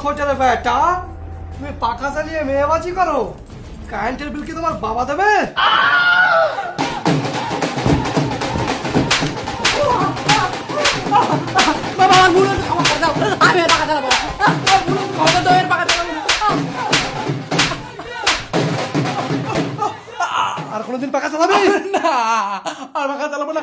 খোঁচারে বেটা, তুমি পাখা চালিয়ে মেয়েবাজি করো, কারেন্টের বিল কি তোমার বাবা দেবে? বাবা আমার ভুল হয়েছে, ক্ষমা করে দাও, আমি আর পাখা চালাবো না। ক্ষমা করে দাও, এর পাখা চালাবো না। আর কোনোদিন পাখা চালাবে না, আর পাখা চালাবো না।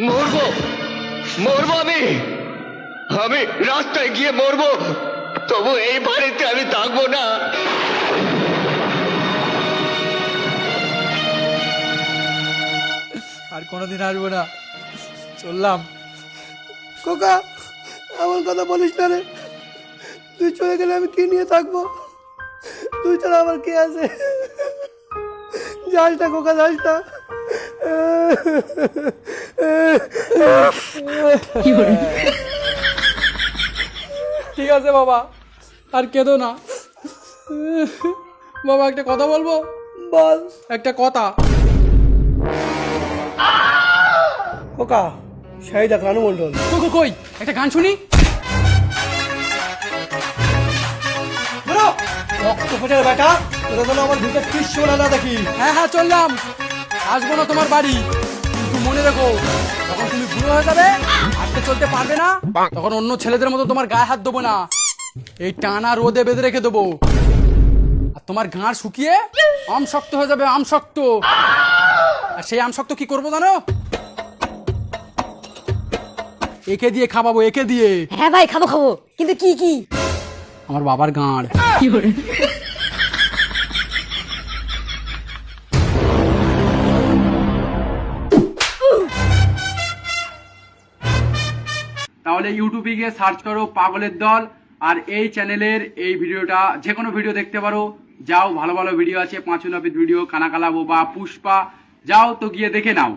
মরবো মরবো আমি আমি রাস্তায় গিয়ে মরবো, তবু এই বাড়িতে আমি থাকবো না। আর কোনোদিন আসবো না, চললাম। খোকা, আমার কথা বলিস না রে, তুই চলে গেলে আমি কি নিয়ে থাকবো? তুই ছাড়া আমার কে আছে? যাস না খোকা, যাস না। ঠিক আছে বাবা, আর কেঁদো না। বাবা একটা কথা বলবো? বল। একটা কথা। খোকা, সেই দেখ রানু মন্ডল। কই একটা গান শুনি। রক্ত ফোটার বেটা, তোরা যেন আমার ভিতরে কৃষ্ণ না দেখি। হ্যাঁ হ্যাঁ চললাম, আসবো না তোমার বাড়ি, কিন্তু মনে রেখো যখন তুমি বুড়ো হয়ে যাবে, হাঁটতে চলতে পারবে না, তখন অন্য ছেলেদের মতো তোমার গায়ে হাত দেবো না, এই টানা রোদে বেঁধে রেখে দেবো, আর তোমার ঘাড় শুকিয়ে আম শক্ত হয়ে যাবে, আম শক্ত। আর সেই আম শক্ত কি করবো জানো? একে দিয়ে খাওয়াবো, একে দিয়ে। হ্যাঁ ভাই, খাবো খাবো, কিন্তু কি কি? আমার বাবার গাঁড়। তাহলে ইউটিউবে গিয়ে সার্চ করো পাগলের দল, আর এই চ্যানেলের এই ভিডিওটা যে কোনো ভিডিও দেখতে পারো। যাও, ভালো ভালো ভিডিও আছে, পাঁচু নাপিত ভিডিও, কানাকালা বোবা, পুষ্পা, যাও তো গিয়ে দেখে নাও।